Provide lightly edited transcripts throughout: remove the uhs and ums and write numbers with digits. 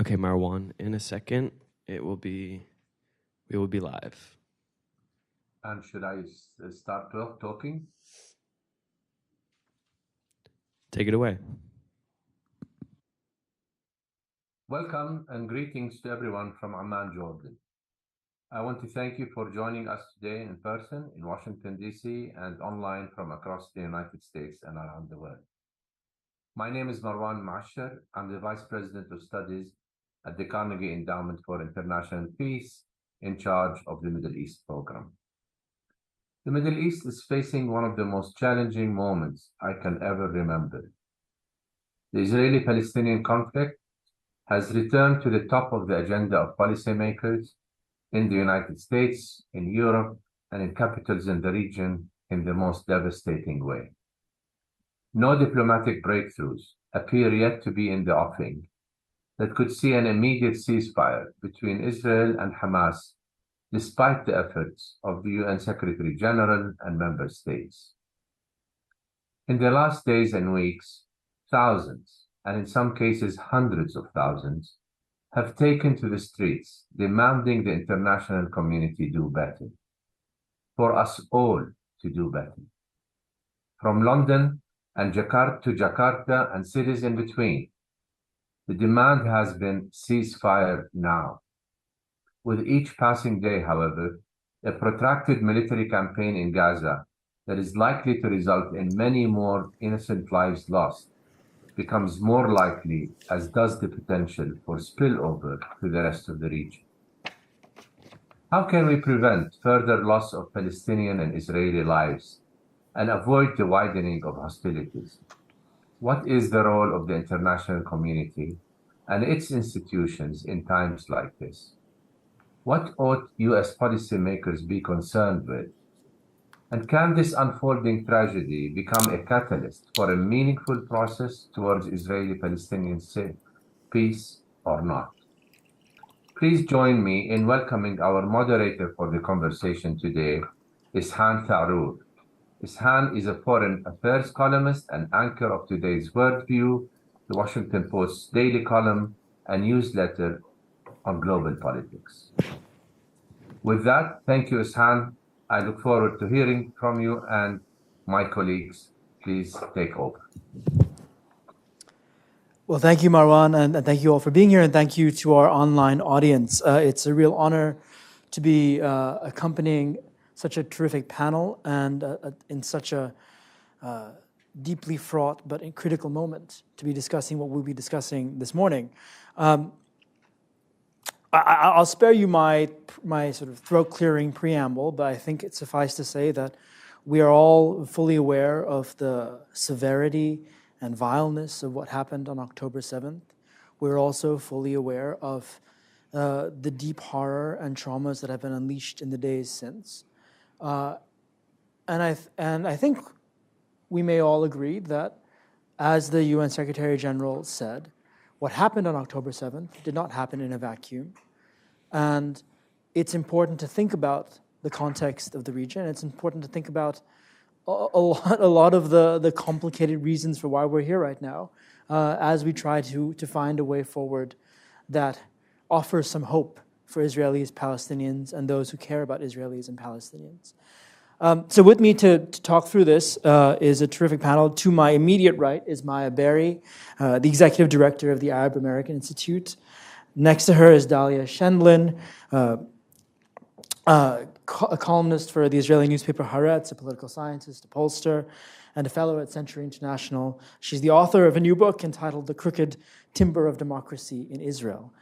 Okay, Marwan, in a second, we will be live. And should I start talking? Take it away. Welcome and greetings to everyone from Amman, Jordan. I want to thank you for joining us today in person in Washington, D.C., and online from across the United States and around the world. My name is Marwan Maashar. I'm the Vice President of Studies at the Carnegie Endowment for International Peace, in charge of the Middle East program. The Middle East is facing one of the most challenging moments I can ever remember. The Israeli-Palestinian conflict has returned to the top of the agenda of policymakers in the United States, in Europe, and in capitals in the region in the most devastating way. No diplomatic breakthroughs appear yet to be in the offing that could see an immediate ceasefire between Israel and Hamas, despite the efforts of the UN Secretary General and member states. In the last days and weeks, thousands, and in some cases hundreds of thousands, have taken to the streets, demanding the international community do better, for us all to do better. From London and Jakarta to Jakarta and cities in between, the demand has been ceasefire now. With each passing day, however, a protracted military campaign in Gaza that is likely to result in many more innocent lives lost becomes more likely, as does the potential for spillover to the rest of the region. How can we prevent further loss of Palestinian and Israeli lives and avoid the widening of hostilities? What is the role of the international community and its institutions in times like this? What ought US policymakers be concerned with? And can this unfolding tragedy become a catalyst for a meaningful process towards Israeli-Palestinian peace or not? Please join me in welcoming our moderator for the conversation today, Ishan Tharoor. Ishan is a foreign affairs columnist and anchor of today's Worldview, the Washington Post's daily column, and newsletter on global politics. With that, thank you, Ishan. I look forward to hearing from you, and my colleagues, please take over. Well, thank you, Marwan, and thank you all for being here, and thank you to our online audience. It's a real honor to be accompanying such a terrific panel and in such a deeply fraught but critical moment to be discussing what we'll be discussing this morning. I'll spare you my sort of throat-clearing preamble, but I think it's suffice to say that we are all fully aware of the severity and vileness of what happened on October 7th. We're also fully aware of the deep horror and traumas that have been unleashed in the days since. And I think we may all agree that, as the UN Secretary General said, what happened on October 7th did not happen in a vacuum. And it's important to think about the context of the region. It's important to think about a lot of the complicated reasons for why we're here right now, as we try to find a way forward that offers some hope for Israelis, Palestinians, and those who care about Israelis and Palestinians. So with me to talk through this is a terrific panel. To my immediate right is Maya Berry, the Executive Director of the Arab American Institute. Next to her is Dalia Shendlin, a columnist for the Israeli newspaper Haaretz, a political scientist, a pollster, and a fellow at Century International. She's the author of a new book entitled The Crooked Timber of Democracy in Israel.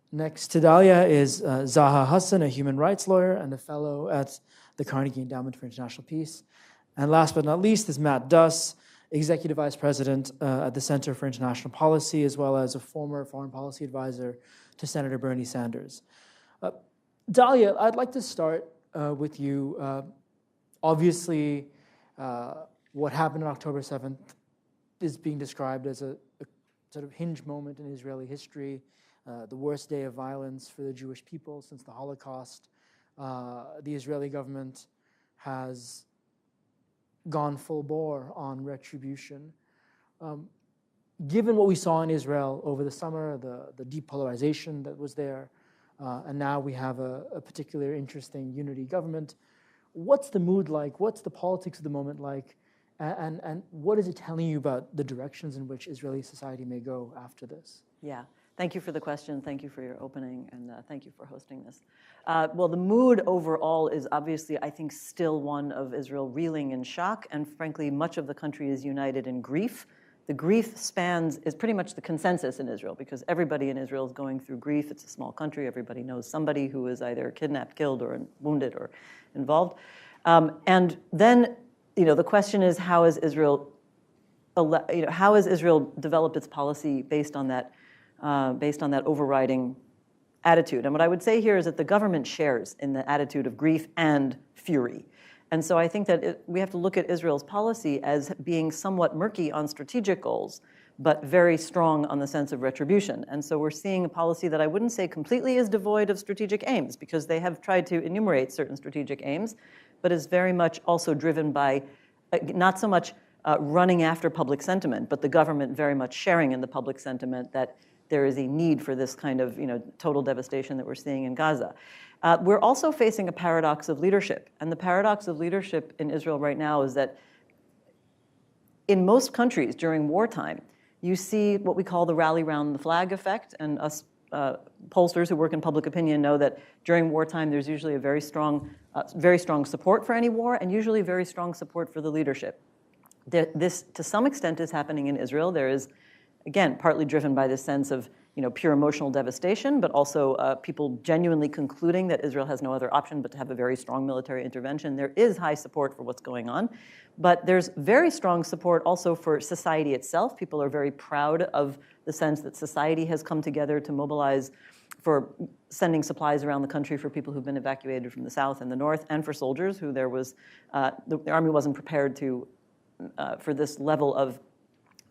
Next to Dalia is Zaha Hassan, a human rights lawyer and a fellow at the Carnegie Endowment for International Peace. And last but not least is Matt Duss, Executive Vice President at the Center for International Policy, as well as a former foreign policy advisor to Senator Bernie Sanders. Dalia, I'd like to start with you. Obviously, what happened on October 7th is being described as a sort of hinge moment in Israeli history, the worst day of violence for the Jewish people since the Holocaust. The Israeli government has gone full bore on retribution. given what we saw in Israel over the summer, the depolarization that was there, and now we have a particularly interesting unity government, what's the mood like? What's the politics of the moment like? And what is it telling you about the directions in which Israeli society may go after this? Yeah, thank you for the question. Thank you for your opening, and thank you for hosting this. Well, the mood overall is obviously, I think, still one of Israel reeling in shock, and frankly, much of the country is united in grief. The grief is pretty much the consensus in Israel, because everybody in Israel is going through grief. It's a small country. Everybody knows somebody who is either kidnapped, killed, or wounded, or involved. And then, the question is, how has Israel developed its policy based on that overriding attitude? And what I would say here is that the government shares in the attitude of grief and fury. And so I think that we have to look at Israel's policy as being somewhat murky on strategic goals, but very strong on the sense of retribution. And so we're seeing a policy that I wouldn't say completely is devoid of strategic aims, because they have tried to enumerate certain strategic aims, but is very much also driven by not so much running after public sentiment, but the government very much sharing in the public sentiment that there is a need for this kind of total devastation that we're seeing in Gaza. We're also facing a paradox of leadership. And the paradox of leadership in Israel right now is that in most countries during wartime, you see what we call the rally round the flag effect. And us pollsters who work in public opinion know that during wartime, there's usually a very strong support for any war, and usually very strong support for the leadership. This, to some extent, is happening in Israel. There is, again, partly driven by this sense of pure emotional devastation, but also people genuinely concluding that Israel has no other option but to have a very strong military intervention. There is high support for what's going on, but there's very strong support also for society itself. People are very proud of the sense that society has come together to mobilize for sending supplies around the country for people who've been evacuated from the south and the north, and for soldiers who the army wasn't prepared to for this level of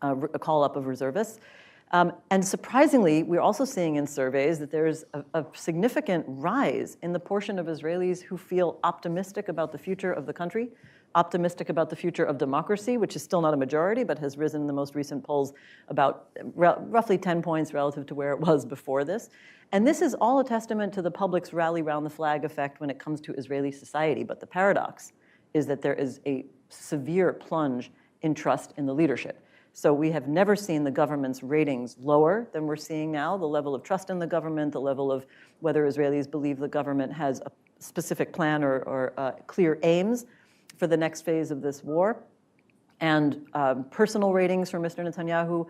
a call-up of reservists. And surprisingly, we're also seeing in surveys that there's a significant rise in the portion of Israelis who feel optimistic about the future of the country, optimistic about the future of democracy, which is still not a majority, but has risen in the most recent polls about roughly 10 points relative to where it was before this. And this is all a testament to the public's rally round the flag effect when it comes to Israeli society. But the paradox is that there is a severe plunge in trust in the leadership. So we have never seen the government's ratings lower than we're seeing now, the level of trust in the government, the level of whether Israelis believe the government has a specific plan or clear aims for the next phase of this war. And personal ratings for Mr. Netanyahu,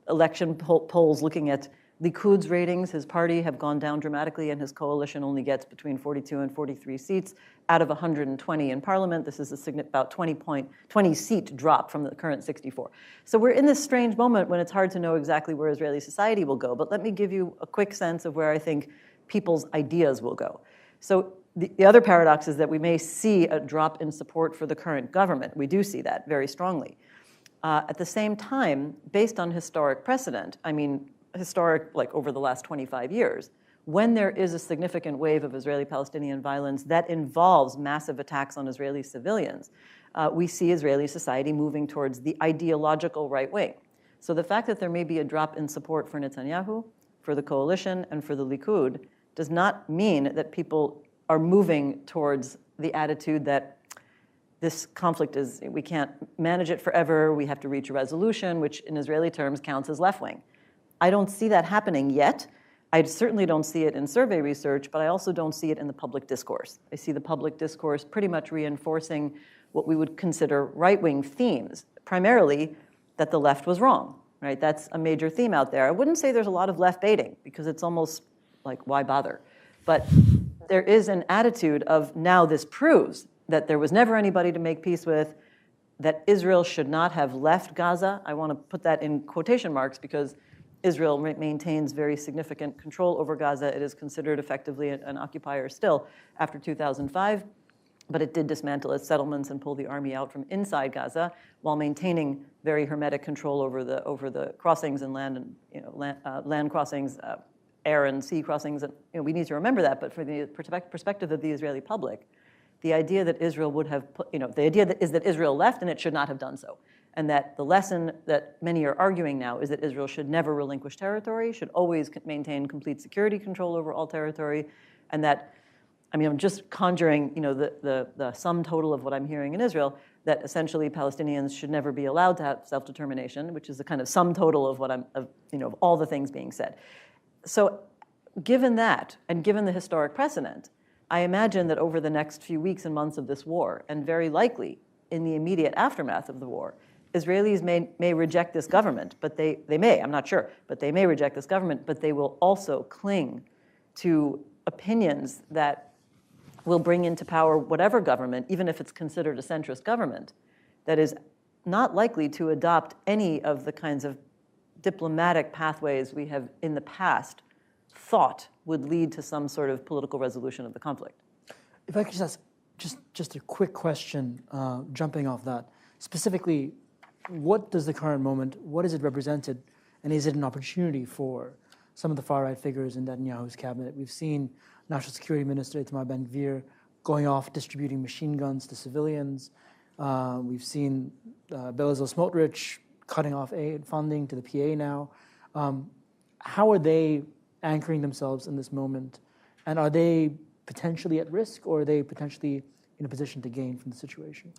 election polls looking at Likud's ratings, his party, have gone down dramatically, and his coalition only gets between 42 and 43 seats out of 120 in parliament. This is about 20 seat drop from the current 64. So we're in this strange moment when it's hard to know exactly where Israeli society will go. But let me give you a quick sense of where I think people's ideas will go. So the other paradox is that we may see a drop in support for the current government. We do see that very strongly. At the same time, based on historic precedent, historic, like over the last 25 years, when there is a significant wave of Israeli-Palestinian violence that involves massive attacks on Israeli civilians, we see Israeli society moving towards the ideological right wing. So the fact that there may be a drop in support for Netanyahu, for the coalition, and for the Likud does not mean that people are moving towards the attitude that this conflict we can't manage it forever, we have to reach a resolution, which in Israeli terms counts as left-wing. I don't see that happening yet. I certainly don't see it in survey research, but I also don't see it in the public discourse. I see the public discourse pretty much reinforcing what we would consider right-wing themes, primarily that the left was wrong, right? That's a major theme out there. I wouldn't say there's a lot of left baiting, because it's almost like, why bother? But there is an attitude of, now this proves that there was never anybody to make peace with, that Israel should not have left Gaza. I want to put that in quotation marks, because Israel maintains very significant control over Gaza. It is considered effectively an occupier still after 2005, but it did dismantle its settlements and pull the army out from inside Gaza while maintaining very hermetic control over the crossings and land crossings, air and sea crossings. And we need to remember that. But for the perspective of the Israeli public, the idea that Israel would have the idea is that Israel left and it should not have done so. and that the lesson that many are arguing now is that Israel should never relinquish territory, should always maintain complete security control over all territory, and that, I mean, I'm just conjuring, the sum total of what I'm hearing in Israel, that essentially Palestinians should never be allowed to have self-determination, which is the kind of sum total of what of all the things being said. So given that, and given the historic precedent, I imagine that over the next few weeks and months of this war, and very likely in the immediate aftermath of the war, Israelis may reject this government, but they may, I'm not sure, but they may reject this government, but they will also cling to opinions that will bring into power whatever government, even if it's considered a centrist government, that is not likely to adopt any of the kinds of diplomatic pathways we have in the past thought would lead to some sort of political resolution of the conflict. If I could just ask just a quick question, jumping off that. Specifically, what does the current moment, what is it represented, and is it an opportunity for some of the far-right figures in Netanyahu's cabinet? We've seen National Security Minister Itamar Ben-Gvir going off distributing machine guns to civilians. We've seen Bezalel Smotrich cutting off aid funding to the PA now. How are they anchoring themselves in this moment? And are they potentially at risk, or are they potentially in a position to gain from the situation?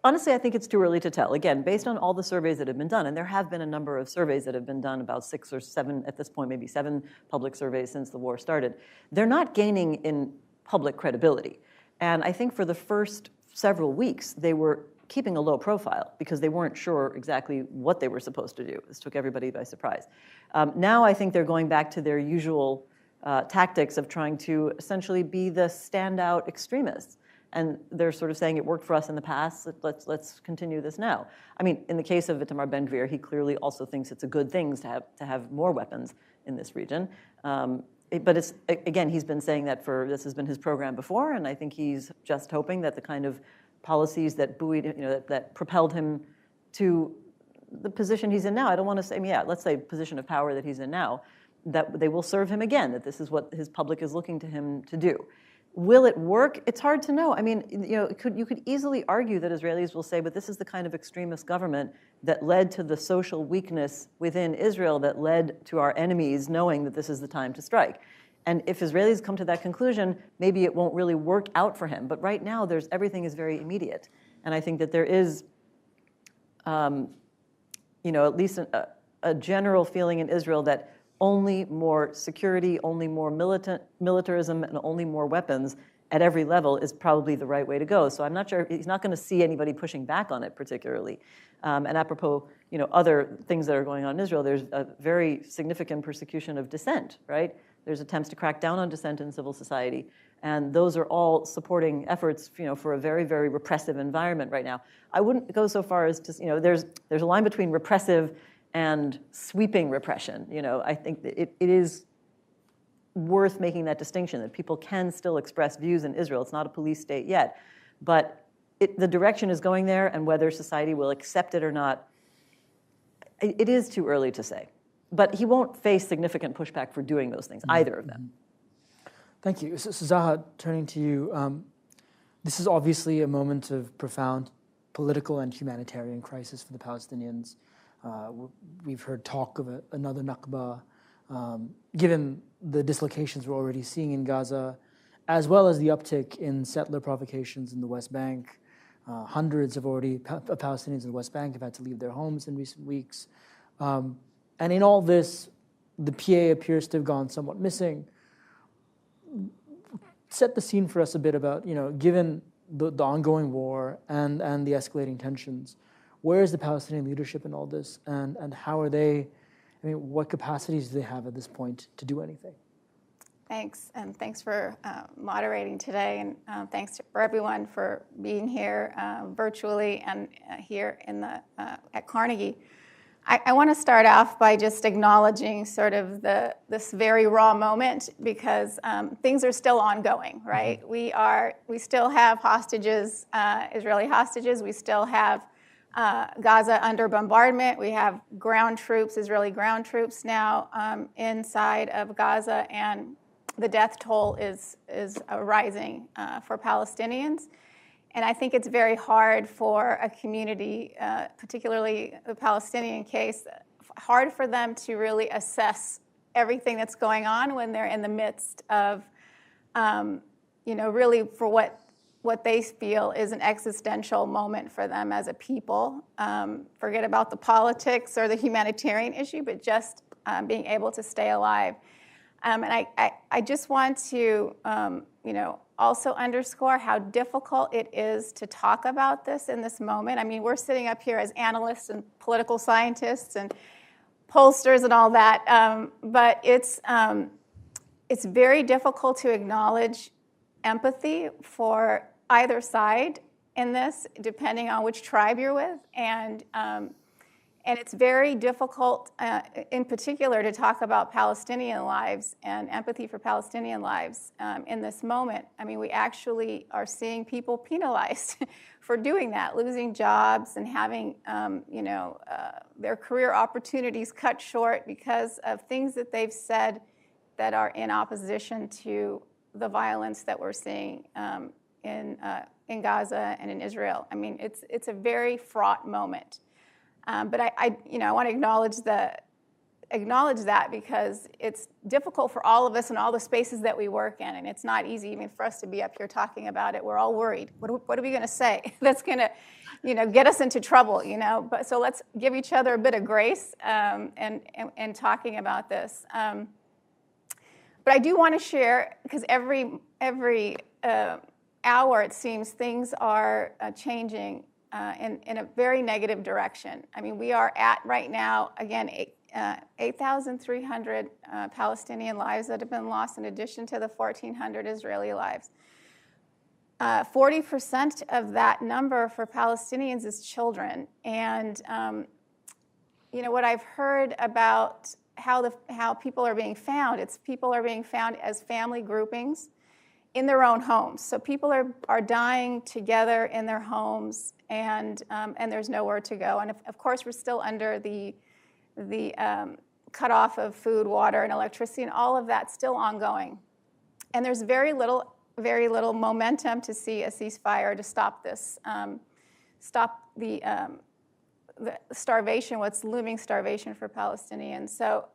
Honestly, I think it's too early to tell. Again, based on all the surveys that have been done, and there have been a number of surveys that have been done, about 6 or 7, at this point, maybe 7 public surveys since the war started, they're not gaining in public credibility. And I think for the first several weeks, they were keeping a low profile because they weren't sure exactly what they were supposed to do. This took everybody by surprise. Now I think they're going back to their usual tactics of trying to essentially be the standout extremists. And they're sort of saying it worked for us in the past, let's continue this now. I mean, in the case of Itamar Ben-Gvir, he clearly also thinks it's a good thing to have more weapons in this region. But it's, again, he's been saying that this has been his program before, and I think he's just hoping that the kind of policies that buoyed, that propelled him to the position he's in now, I don't want to say, let's say position of power that he's in now, that they will serve him again, that this is what his public is looking to him to do. Will it work? It's hard to know. I mean, you could easily argue that Israelis will say, but this is the kind of extremist government that led to the social weakness within Israel, that led to our enemies knowing that this is the time to strike. And if Israelis come to that conclusion, maybe it won't really work out for him. But right now, everything is very immediate. And I think that there is, at least a general feeling in Israel that only more security, only more militarism, and only more weapons at every level is probably the right way to go. So I'm not sure, he's not going to see anybody pushing back on it particularly. And apropos, other things that are going on in Israel, there's a very significant persecution of dissent, right? There's attempts to crack down on dissent in civil society. And those are all supporting efforts, for a very, very repressive environment right now. I wouldn't go so far as to, there's a line between repressive and sweeping repression. I think that it is worth making that distinction, that people can still express views in Israel. It's not a police state yet, but the direction is going there, and whether society will accept it or not, it is too early to say. But he won't face significant pushback for doing those things, either of them. Thank you. So Zaha, turning to you, this is obviously a moment of profound political and humanitarian crisis for the Palestinians. We've heard talk of another Nakba, given the dislocations we're already seeing in Gaza, as well as the uptick in settler provocations in the West Bank. Hundreds of Palestinians in the West Bank have had to leave their homes in recent weeks. And in all this, the PA appears to have gone somewhat missing. Set the scene for us a bit about, given the ongoing war and the escalating tensions, where is the Palestinian leadership in all this, and how are they, what capacities do they have at this point to do anything? Thanks, and thanks for moderating today, and thanks for everyone for being here virtually and here at Carnegie. I want to start off by just acknowledging sort of this very raw moment, because things are still ongoing, right? We still have hostages, Israeli hostages. We still have Gaza under bombardment. We have ground troops, Israeli ground troops now inside of Gaza, and the death toll is rising for Palestinians. And I think it's very hard for a community, particularly the Palestinian case, hard for them to really assess everything that's going on when they're in the midst of, really for what they feel is an existential moment for them as a people. Forget about the politics or the humanitarian issue, but just being able to stay alive. And I just want to, also underscore how difficult it is to talk about this in this moment. I mean, we're sitting up here as analysts and political scientists and pollsters and all that, but it's very difficult to acknowledge empathy for either side in this, depending on which tribe you're with, and it's very difficult, in particular, to talk about Palestinian lives and empathy for Palestinian lives in this moment. I mean, we actually are seeing people penalized for doing that, losing jobs and having, their career opportunities cut short because of things that they've said that are in opposition to the violence that we're seeing in Gaza and in Israel. I mean, it's a very fraught moment. But I want to acknowledge that because it's difficult for all of us in all the spaces that we work in, and it's not easy even for us to be up here talking about it. We're all worried. What are we going to say that's going to, get us into trouble? But so let's give each other a bit of grace and talking about this. But I do want to share, because every hour it seems things are changing in a very negative direction. I mean, we are at right now, again, 8,300 Palestinian lives that have been lost in addition to the 1,400 Israeli lives. 40% of that number for Palestinians is children. And, what I've heard about how people are being found, people are being found as family groupings in their own homes. So people are dying together in their homes, and there's nowhere to go. And of course, we're still under the cutoff of food, water, and electricity, and all of that's still ongoing. And there's very little momentum to see a ceasefire to stop this, stop the starvation, what's looming starvation for Palestinians. So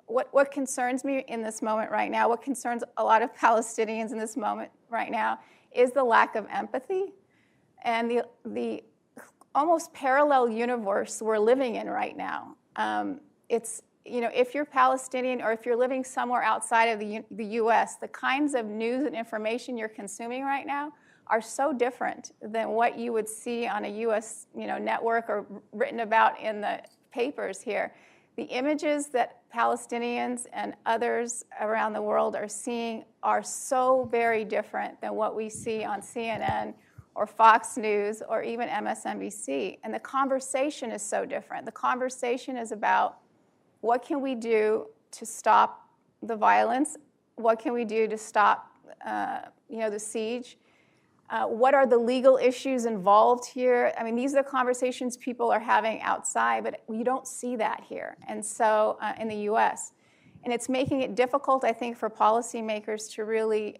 what concerns me in this moment right now, what concerns a lot of Palestinians in this moment right now, is the lack of empathy and the almost parallel universe we're living in right now. It's, if you're Palestinian or if you're living somewhere outside of the U.S., the kinds of news and information you're consuming right now are so different than what you would see on a U.S. network or written about in the papers here. The images that Palestinians and others around the world are seeing are so very different than what we see on CNN or Fox News or even MSNBC. And the conversation is so different. The conversation is about what can we do to stop the violence? What can we do to stop the siege? What are the legal issues involved here? I mean, these are the conversations people are having outside, but you don't see that here. And so in the U.S. And it's making it difficult, I think, for policymakers to really,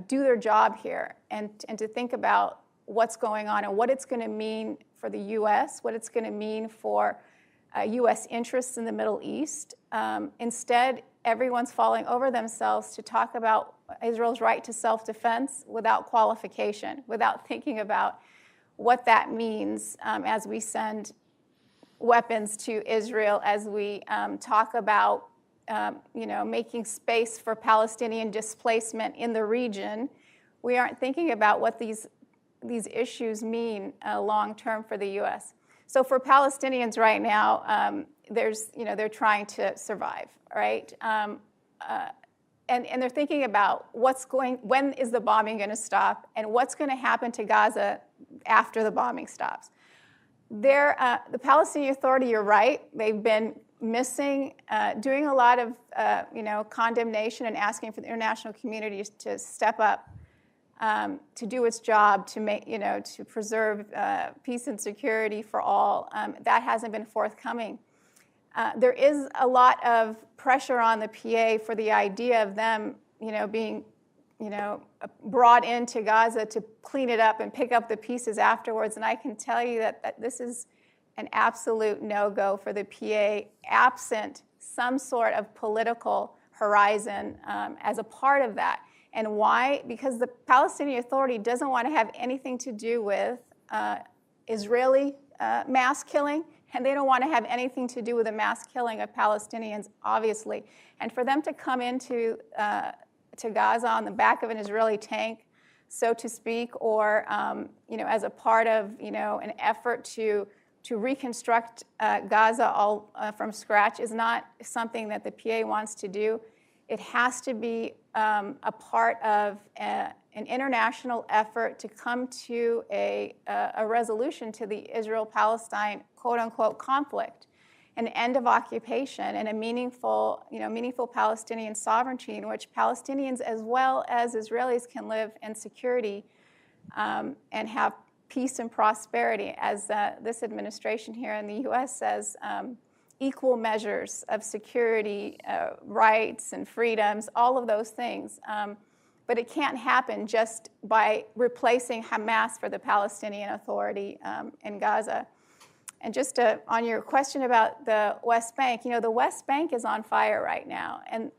do their job here and to think about what's going on and what it's going to mean for the U.S., what it's going to mean for U.S. interests in the Middle East. Instead, everyone's falling over themselves to talk about Israel's right to self-defense without qualification, without thinking about what that means as we send weapons to Israel, as we talk about making space for Palestinian displacement in the region. We aren't thinking about what these issues mean long-term for the U.S. So for Palestinians right now, they're trying to survive, right? And they're thinking about when is the bombing going to stop, and what's going to happen to Gaza after the bombing stops. The Palestinian Authority, you're right, they've been missing, doing a lot of condemnation and asking for the international community to step up to do its job to make to preserve peace and security for all. That hasn't been forthcoming. There is a lot of pressure on the PA for the idea of them, being brought into Gaza to clean it up and pick up the pieces afterwards. And I can tell you that this is an absolute no-go for the PA, absent some sort of political horizon as a part of that. And why? Because the Palestinian Authority doesn't want to have anything to do with Israeli mass killing, and they don't want to have anything to do with the mass killing of Palestinians, obviously. And for them to come into to Gaza on the back of an Israeli tank, so to speak, or as a part of an effort to reconstruct Gaza all from scratch is not something that the PA wants to do. It has to be a part of an international effort to come to a resolution to the Israel-Palestine quote-unquote conflict, an end of occupation, and a meaningful Palestinian sovereignty in which Palestinians as well as Israelis can live in security and have peace and prosperity, as this administration here in the U.S. says, equal measures of security, rights and freedoms, all of those things. But it can't happen just by replacing Hamas for the Palestinian Authority in Gaza. And just on your question about the West Bank, the West Bank is on fire right now. And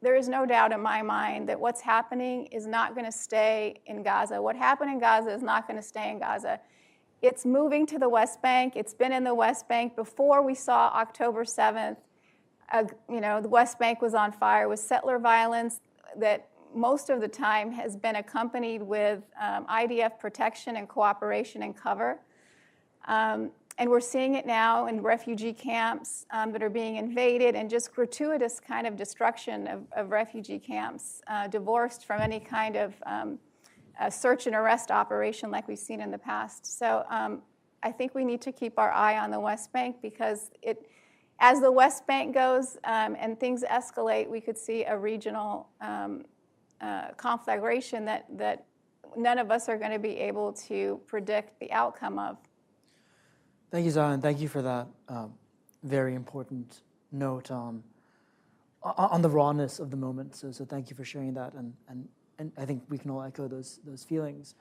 there is no doubt in my mind that what's happening is not going to stay in Gaza. What happened in Gaza is not going to stay in Gaza. It's moving to the West Bank. It's been in the West Bank before we saw October 7th. The West Bank was on fire with settler violence that most of the time has been accompanied with IDF protection and cooperation and cover. And we're seeing it now in refugee camps that are being invaded and just gratuitous kind of destruction of refugee camps, divorced from any kind of search and arrest operation like we've seen in the past. So I think we need to keep our eye on the West Bank because as the West Bank goes and things escalate, we could see a regional conflagration that none of us are going to be able to predict the outcome of. Thank you, Zara, and thank you for that very important note on the rawness of the moment. So thank you for sharing that, and I think we can all echo those feelings.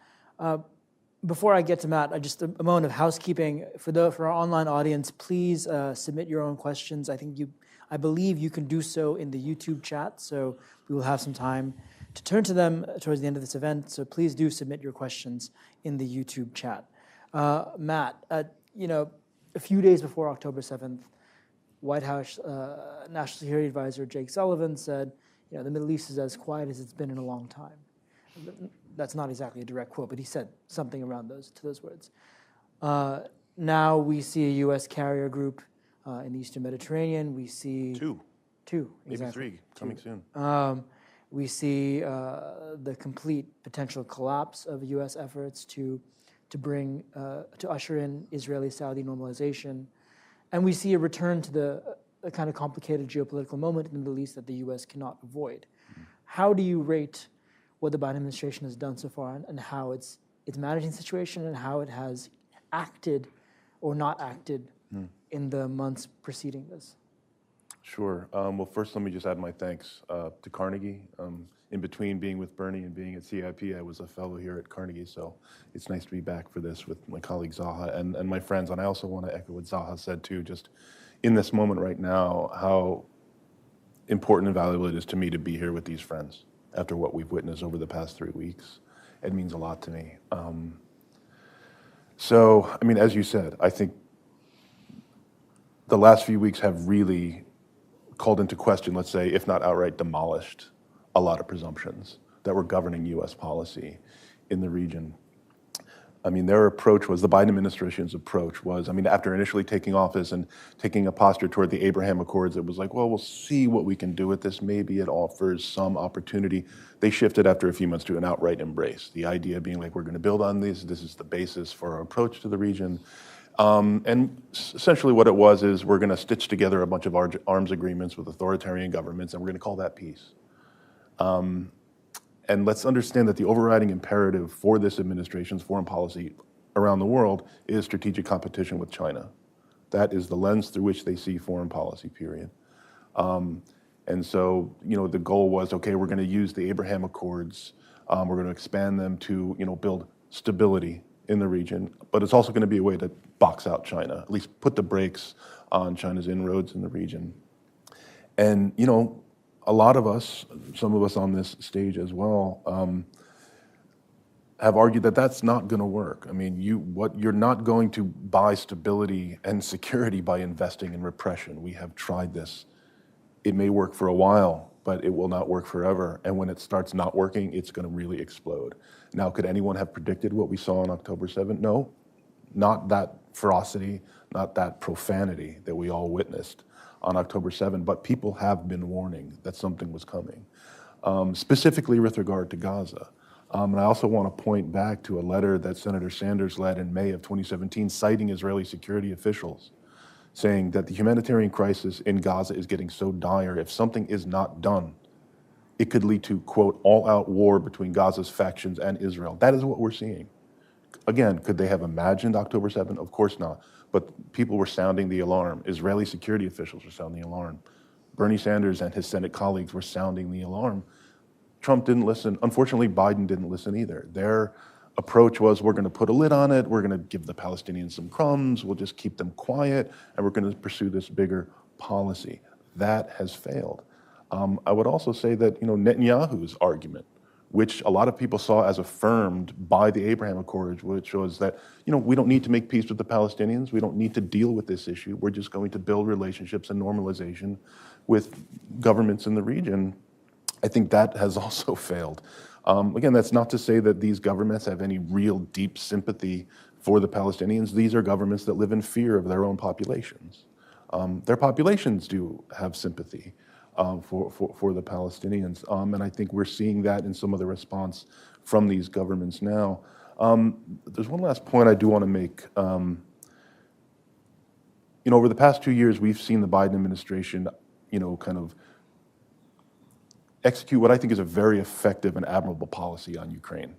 Before I get to Matt, just a moment of housekeeping for our online audience. Please submit your own questions. I believe you can do so in the YouTube chat. So we will have some time to turn to them towards the end of this event. So please do submit your questions in the YouTube chat. Matt, a few days before October 7th, White House National Security Advisor Jake Sullivan said, the Middle East is as quiet as it's been in a long time. That's not exactly a direct quote, but he said something around those words. Now we see a U.S. carrier group in the Eastern Mediterranean. We see two, maybe exactly. three coming soon. We see the complete potential collapse of U.S. efforts to usher in Israeli-Saudi normalization, and we see a return to a kind of complicated geopolitical moment in the Middle East that the U.S. cannot avoid. Mm-hmm. How do you rate what the Biden administration has done so far, and how it's managing the situation, and how it has acted or not acted in the months preceding this? Sure. Well, first, let me just add my thanks to Carnegie. In between being with Bernie and being at CIP, I was a fellow here at Carnegie, so it's nice to be back for this with my colleague Zaha and my friends. And I also want to echo what Zaha said too, just in this moment right now, how important and valuable it is to me to be here with these friends after what we've witnessed over the past 3 weeks. It means a lot to me. As you said, I think the last few weeks have really called into question, let's say, if not outright demolished, a lot of presumptions that were governing U.S. policy in the region. Their approach was, the Biden administration's approach was, after initially taking office and taking a posture toward the Abraham Accords, it was like, well, we'll see what we can do with this. Maybe it offers some opportunity. They shifted after a few months to an outright embrace. The idea being like, we're going to build on this. This is the basis for our approach to the region. And essentially what it was is we're going to stitch together a bunch of arms agreements with authoritarian governments, and we're going to call that peace. And let's understand that the overriding imperative for this administration's foreign policy around the world is strategic competition with China. That is the lens through which they see foreign policy, period. And so, the goal was, okay, we're going to use the Abraham Accords. We're going to expand them to, build stability in the region. But it's also going to be a way to box out China, at least put the brakes on China's inroads in the region. And, a lot of us, some of us on this stage as well, have argued that that's not going to work. I mean, you're not going to buy stability and security by investing in repression. We have tried this. It may work for a while, but it will not work forever. And when it starts not working, it's going to really explode. Now, could anyone have predicted what we saw on October 7th? No, not that ferocity, not that profanity that we all witnessed on October 7th, but people have been warning that something was coming, specifically with regard to Gaza. And I also want to point back to a letter that Senator Sanders led in May of 2017, citing Israeli security officials, saying that the humanitarian crisis in Gaza is getting so dire, if something is not done, it could lead to, quote, all-out war between Gaza's factions and Israel. That is what we're seeing. Again, could they have imagined October 7th? Of course not. But people were sounding the alarm. Israeli security officials were sounding the alarm. Bernie Sanders and his Senate colleagues were sounding the alarm. Trump didn't listen. Unfortunately, Biden didn't listen either. Their approach was, we're going to put a lid on it, we're going to give the Palestinians some crumbs, we'll just keep them quiet, and we're going to pursue this bigger policy. That has failed. I would also say that Netanyahu's argument, which a lot of people saw as affirmed by the Abraham Accords, which was that we don't need to make peace with the Palestinians, we don't need to deal with this issue, we're just going to build relationships and normalization with governments in the region. I think that has also failed. Again, that's not to say that these governments have any real deep sympathy for the Palestinians. These are governments that live in fear of their own populations. Their populations do have sympathy for the Palestinians, and I think we're seeing that in some of the response from these governments now. There's one last point I do want to make. Over the past 2 years, we've seen the Biden administration, kind of execute what I think is a very effective and admirable policy on Ukraine.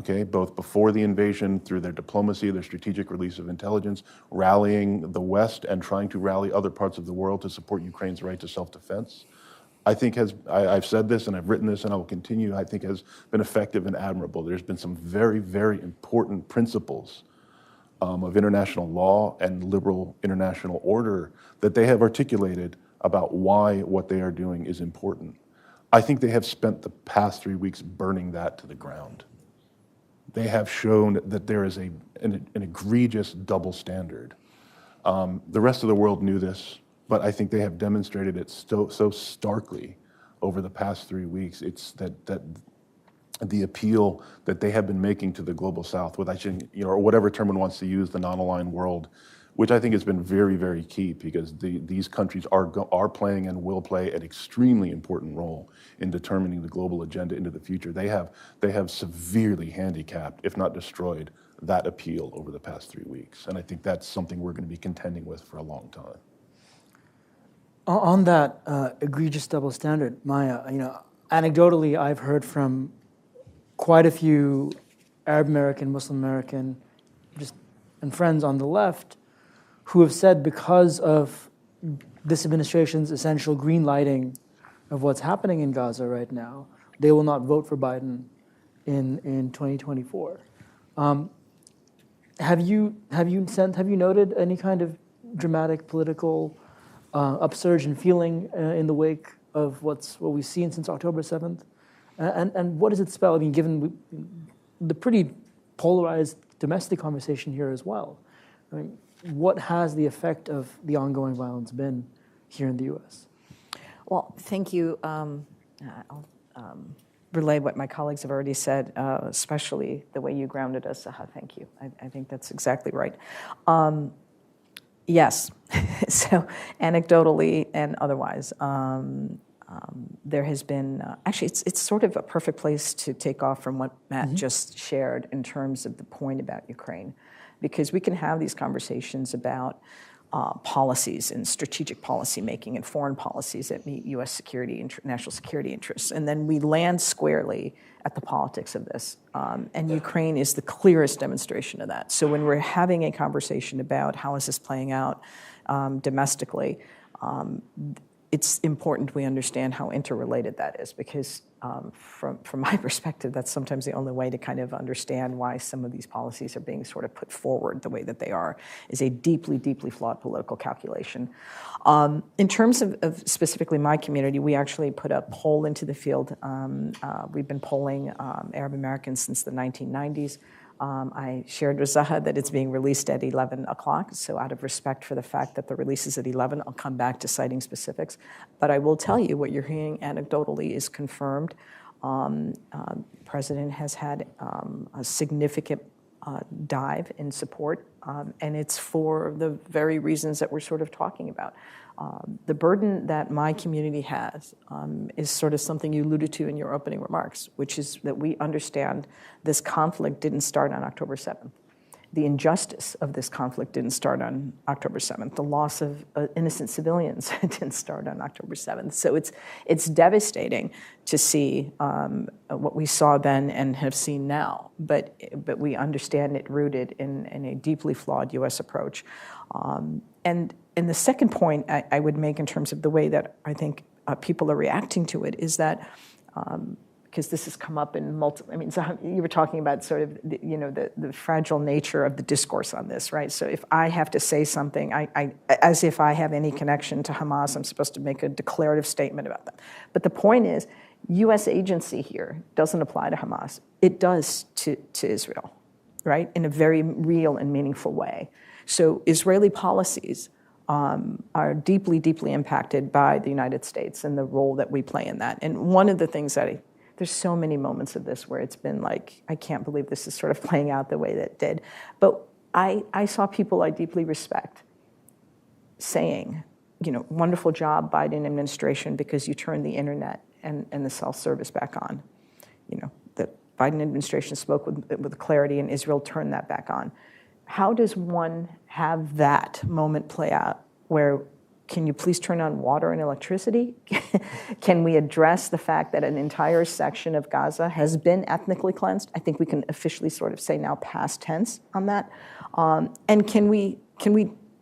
Okay, both before the invasion, through their diplomacy, their strategic release of intelligence, rallying the West and trying to rally other parts of the world to support Ukraine's right to self-defense. I think I've said this and I've written this and I will continue, I think has been effective and admirable. There's been some very, very important principles of international law and liberal international order that they have articulated about why what they are doing is important. I think they have spent the past 3 weeks burning that to the ground. They have shown that there is an egregious double standard. The rest of the world knew this, but I think they have demonstrated it so starkly over the past 3 weeks. It's that the appeal that they have been making to the global South, or whatever term one wants to use, the non-aligned world, which I think has been very, very key because these countries are playing and will play an extremely important role in determining the global agenda into the future. They have severely handicapped, if not destroyed, that appeal over the past 3 weeks. And I think that's something we're going to be contending with for a long time. On that egregious double standard, Maya, anecdotally, I've heard from quite a few Arab American, Muslim American, and friends on the left who have said because of this administration's essential green lighting of what's happening in Gaza right now, they will not vote for Biden in 2024. Have you noted any kind of dramatic political upsurge in feeling in the wake of what we've seen since October 7th? And what does it spell? I mean, given the pretty polarized domestic conversation here as well. I mean, what has the effect of the ongoing violence been here in the U.S.? Well, thank you. I'll relay what my colleagues have already said, especially the way you grounded us, Saha. Thank you. I think that's exactly right. Yes, so anecdotally and otherwise, there has been, actually it's sort of a perfect place to take off from what Matt just shared in terms of the point about Ukraine, because we can have these conversations about policies and strategic policy making and foreign policies that meet U.S. security, national security interests, and then we land squarely at the politics of this. And Ukraine is the clearest demonstration of that. So when we're having a conversation about how is this playing out domestically, it's important we understand how interrelated that is, because from my perspective, that's sometimes the only way to kind of understand why some of these policies are being sort of put forward the way that they are, is a deeply, deeply flawed political calculation. In terms of specifically my community, we actually put a poll into the field. We've been polling Arab Americans since the 1990s. I shared with Zaha that it's being released at 11 o'clock, so out of respect for the fact that the release is at 11, I'll come back to citing specifics. But I will tell you what you're hearing anecdotally is confirmed. The President has had a significant dive in support, and it's for the very reasons that we're sort of talking about. The burden that my community has is sort of something you alluded to in your opening remarks, which is that we understand this conflict didn't start on October 7th. The injustice of this conflict didn't start on October 7th. The loss of innocent civilians didn't start on October 7th. So it's devastating to see what we saw then and have seen now. But we understand it rooted in a deeply flawed U.S. approach. And the second point I would make in terms of the way that I think people are reacting to it is that, because this has come up in multiple, I mean, so you were talking about sort of, the fragile nature of the discourse on this, right? So if I have to say something, as if I have any connection to Hamas, I'm supposed to make a declarative statement about them. But the point is, U.S. agency here doesn't apply to Hamas. It does to Israel, right? In a very real and meaningful way. So Israeli policies are deeply, deeply impacted by the United States and the role that we play in that. And one of the things that there's so many moments of this where it's been like, I can't believe this is sort of playing out the way that it did. But I saw people I deeply respect saying, wonderful job, Biden administration, because you turned the internet and the self-service back on. The Biden administration spoke with clarity, and Israel turned that back on. How does one have that moment play out where, can you please turn on water and electricity? Can we address the fact that an entire section of Gaza has been ethnically cleansed? I think we can officially sort of say now past tense on that. And can we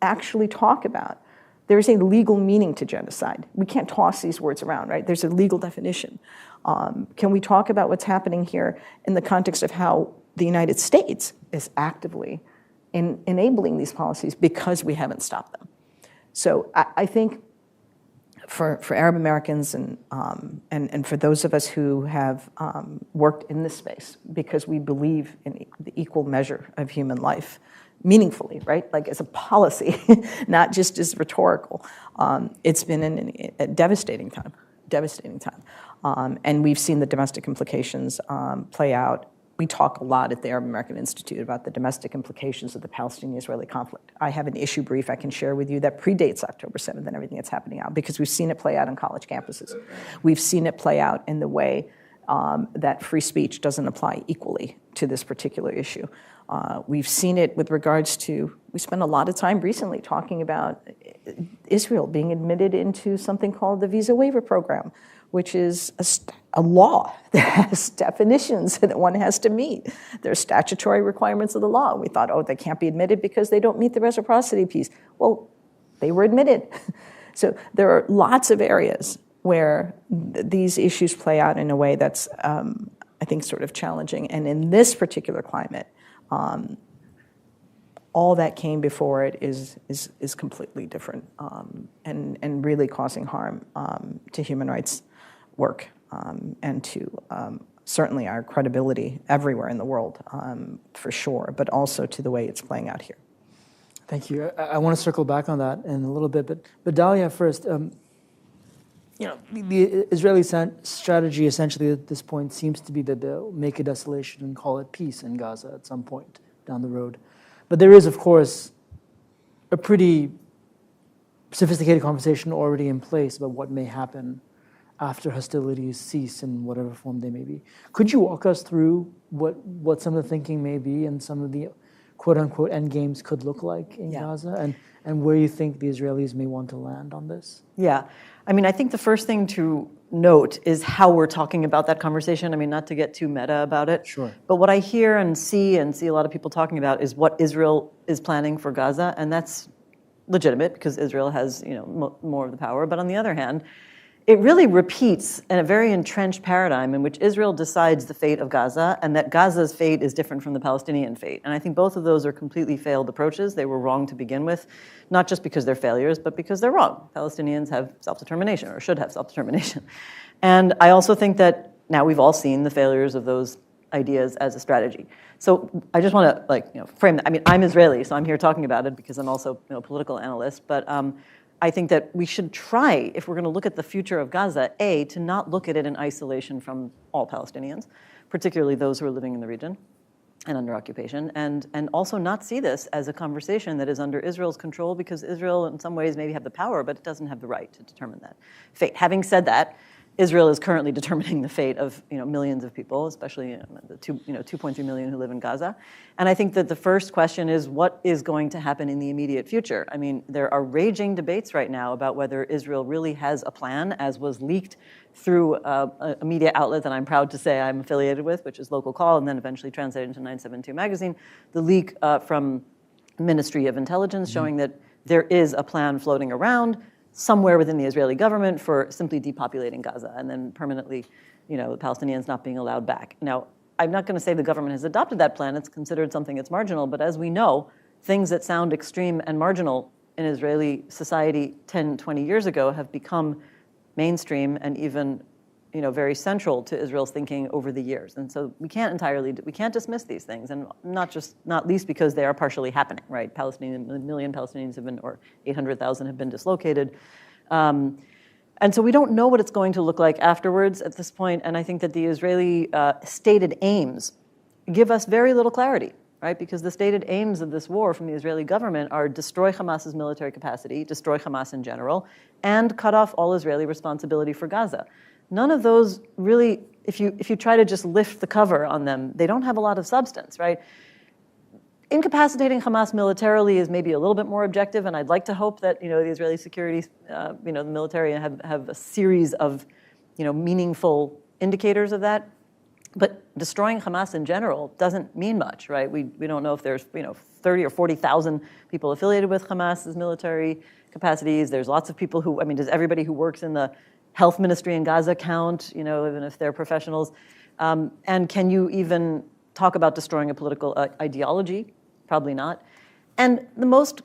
actually talk about, there's a legal meaning to genocide. We can't toss these words around, right? There's a legal definition. Can we talk about what's happening here in the context of how the United States is actively in enabling these policies because we haven't stopped them? So I think for Arab Americans and for those of us who have worked in this space, because we believe in the equal measure of human life, meaningfully, right? Like as a policy, not just as rhetorical. It's been a devastating time. And we've seen the domestic implications play out. We talk a lot at the Arab American Institute about the domestic implications of the Palestinian-Israeli conflict. I have an issue brief I can share with you that predates October 7th and everything that's happening out, because we've seen it play out on college campuses. We've seen it play out in the way that free speech doesn't apply equally to this particular issue. We've seen it with regards to, we spent a lot of time recently talking about Israel being admitted into something called the Visa Waiver Program, which is a law that has definitions that one has to meet. There's statutory requirements of the law. We thought, they can't be admitted because they don't meet the reciprocity piece. Well, they were admitted. So there are lots of areas where these issues play out in a way that's, I think, sort of challenging. And in this particular climate, all that came before it is completely different and really causing harm to human rights work and to certainly our credibility everywhere in the world, for sure, but also to the way it's playing out here. Thank you. I want to circle back on that in a little bit, but Dalia first. The Israeli strategy essentially at this point seems to be that they'll make a desolation and call it peace in Gaza at some point down the road. But there is, of course, a pretty sophisticated conversation already in place about what may happen after hostilities cease in whatever form they may be. Could you walk us through what some of the thinking may be and some of the quote-unquote end games could look like in Gaza and where you think the Israelis may want to land on this? Yeah. I mean, I think the first thing to note is how we're talking about that conversation. I mean, not to get too meta about it. Sure. But what I hear and see a lot of people talking about is what Israel is planning for Gaza, and that's legitimate because Israel has more of the power. But on the other hand, it really repeats a very entrenched paradigm in which Israel decides the fate of Gaza and that Gaza's fate is different from the Palestinian fate. And I think both of those are completely failed approaches. They were wrong to begin with, not just because they're failures, but because they're wrong. Palestinians have self-determination or should have self-determination. And I also think that now we've all seen the failures of those ideas as a strategy. So I just want to frame that. I mean, I'm Israeli, so I'm here talking about it because I'm also a political analyst, but I think that we should try, if we're going to look at the future of Gaza, to not look at it in isolation from all Palestinians, particularly those who are living in the region and under occupation, and also not see this as a conversation that is under Israel's control because Israel in some ways maybe have the power, but it doesn't have the right to determine that fate. Having said that, Israel is currently determining the fate of millions of people, especially the 2.3 million who live in Gaza. And I think that the first question is what is going to happen in the immediate future? I mean, there are raging debates right now about whether Israel really has a plan, as was leaked through a media outlet that I'm proud to say I'm affiliated with, which is Local Call, and then eventually translated into 972 magazine, the leak from Ministry of Intelligence showing that there is a plan floating around somewhere within the Israeli government for simply depopulating Gaza and then permanently, the Palestinians not being allowed back. Now, I'm not going to say the government has adopted that plan. It's considered something that's marginal. But as we know, things that sound extreme and marginal in Israeli society 10, 20 years ago have become mainstream and even very central to Israel's thinking over the years. And so we can't dismiss these things, and not least because they are partially happening, right? A million Palestinians have been, or 800,000 have been dislocated. And so we don't know what it's going to look like afterwards at this point, and I think that the Israeli stated aims give us very little clarity, right? Because the stated aims of this war from the Israeli government are destroy Hamas's military capacity, destroy Hamas in general, and cut off all Israeli responsibility for Gaza. None of those really, if you try to just lift the cover on them, they don't have a lot of substance, right? Incapacitating Hamas militarily is maybe a little bit more objective, and I'd like to hope that the Israeli security, the military have a series of meaningful indicators of that. But destroying Hamas in general doesn't mean much, right? We don't know if there's 30 or 40,000 people affiliated with Hamas's military capacities. There's lots of people who, does everybody who works in the health ministry in Gaza count, even if they're professionals? And can you even talk about destroying a political ideology? Probably not. And the most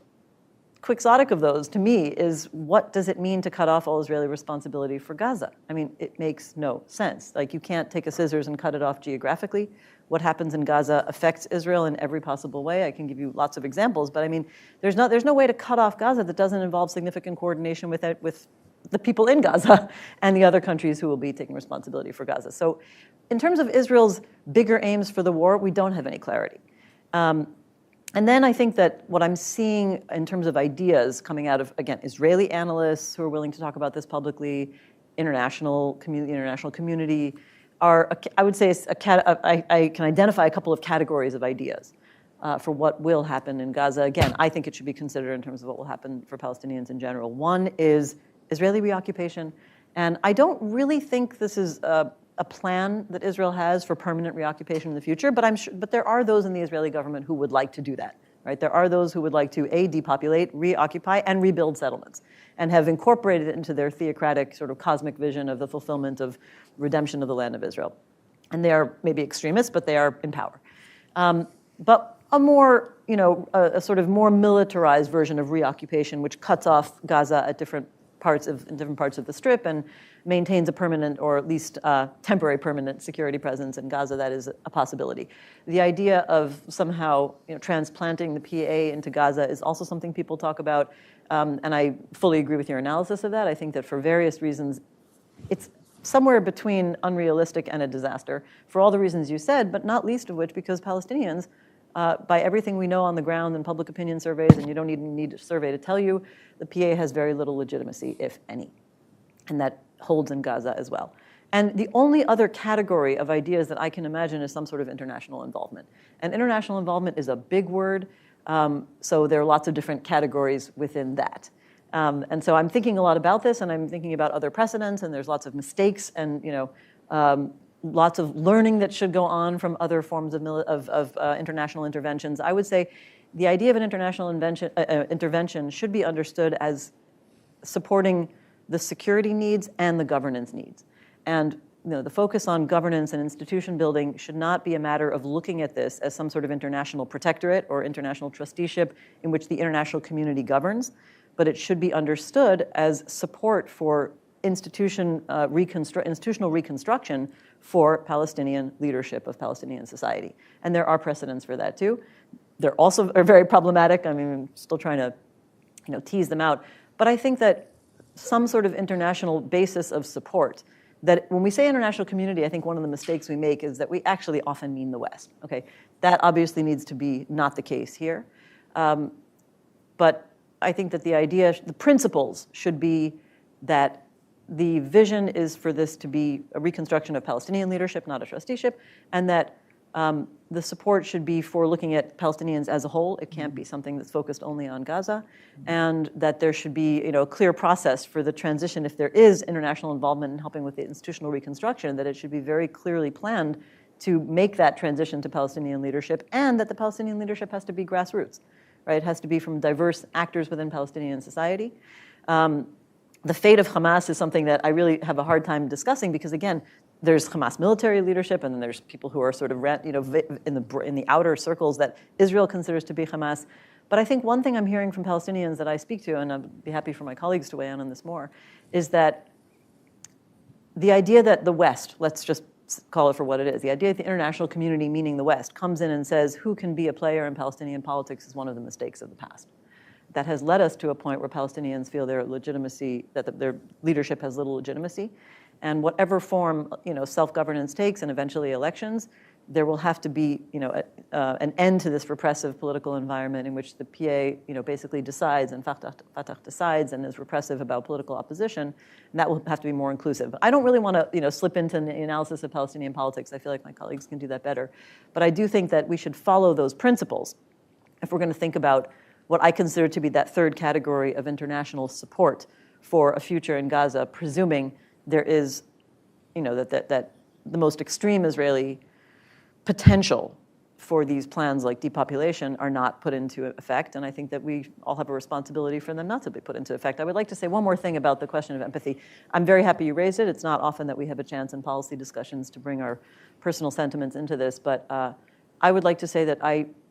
quixotic of those, to me, is what does it mean to cut off all Israeli responsibility for Gaza? It makes no sense. You can't take a scissors and cut it off geographically. What happens in Gaza affects Israel in every possible way. I can give you lots of examples, but there's no way to cut off Gaza that doesn't involve significant coordination with the people in Gaza and the other countries who will be taking responsibility for Gaza. So in terms of Israel's bigger aims for the war, we don't have any clarity. And then I think that what I'm seeing in terms of ideas coming out of, again, Israeli analysts who are willing to talk about this publicly, international community, are, I would say, I can identify a couple of categories of ideas for what will happen in Gaza. Again, I think it should be considered in terms of what will happen for Palestinians in general. One is Israeli reoccupation, and I don't really think this is a plan that Israel has for permanent reoccupation in the future, but there are those in the Israeli government who would like to do that, right? There are those who would like to, depopulate, reoccupy, and rebuild settlements, and have incorporated it into their theocratic sort of cosmic vision of the fulfillment of redemption of the land of Israel. And they are maybe extremists, but they are in power. But a more, a sort of more militarized version of reoccupation, which cuts off Gaza at different parts of the Strip and maintains a permanent, or at least temporary permanent, security presence in Gaza, that is a possibility. The idea of somehow transplanting the PA into Gaza is also something people talk about, and I fully agree with your analysis of that. I think that for various reasons, it's somewhere between unrealistic and a disaster, for all the reasons you said, but not least of which because Palestinians, by everything we know on the ground in public opinion surveys, and you don't even need a survey to tell you, the PA has very little legitimacy, if any. And that holds in Gaza as well. And the only other category of ideas that I can imagine is some sort of international involvement. And international involvement is a big word, so there are lots of different categories within that. And so I'm thinking a lot about this, and I'm thinking about other precedents, and there's lots of mistakes and lots of learning that should go on from other forms of international interventions. I would say the idea of an international intervention should be understood as supporting the security needs and the governance needs. And the focus on governance and institution building should not be a matter of looking at this as some sort of international protectorate or international trusteeship in which the international community governs, but it should be understood as support for institutional reconstruction for Palestinian leadership of Palestinian society. And there are precedents for that too. They're also very problematic. I mean, I'm still trying to tease them out. But I think that some sort of international basis of support, that when we say international community, I think one of the mistakes we make is that we actually often mean the West. Okay, that obviously needs to be not the case here. But I think that the principles should be that the vision is for this to be a reconstruction of Palestinian leadership, not a trusteeship, and that the support should be for looking at Palestinians as a whole. It can't be something that's focused only on Gaza, and that there should be a clear process for the transition. If there is international involvement in helping with the institutional reconstruction, that it should be very clearly planned to make that transition to Palestinian leadership, and that the Palestinian leadership has to be grassroots, right? It has to be from diverse actors within Palestinian society. The fate of Hamas is something that I really have a hard time discussing because, again, there's Hamas military leadership, and then there's people who are sort of in the outer circles that Israel considers to be Hamas. But I think one thing I'm hearing from Palestinians that I speak to, and I'd be happy for my colleagues to weigh in on this more, is that the idea that the West, let's just call it for what it is, the idea that the international community, meaning the West, comes in and says who can be a player in Palestinian politics is one of the mistakes of the past. That has led us to a point where Palestinians feel their legitimacy, that their leadership has little legitimacy. And whatever form self-governance takes, and eventually elections, there will have to be an end to this repressive political environment in which the PA basically decides, and Fatah decides and is repressive about political opposition, and that will have to be more inclusive. I don't really want to slip into the analysis of Palestinian politics. I feel like my colleagues can do that better. But I do think that we should follow those principles if we're going to think about what I consider to be that third category of international support for a future in Gaza, presuming there is, that the most extreme Israeli potential for these plans like depopulation are not put into effect. And I think that we all have a responsibility for them not to be put into effect. I would like to say one more thing about the question of empathy. I'm very happy you raised it. It's not often that we have a chance in policy discussions to bring our personal sentiments into this, but I would like to say that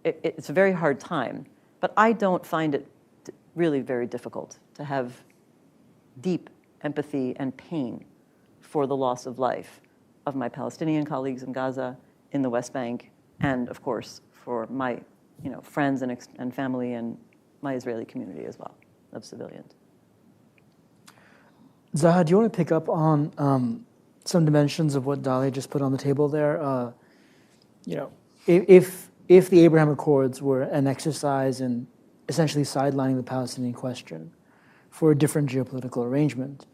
it's a very hard time, but I don't find it really very difficult to have deep empathy and pain for the loss of life of my Palestinian colleagues in Gaza, in the West Bank, and of course for my friends and family and my Israeli community as well of civilians. Zaha, do you want to pick up on some dimensions of what Dalia just put on the table there? If the Abraham Accords were an exercise in essentially sidelining the Palestinian question for a different geopolitical arrangement,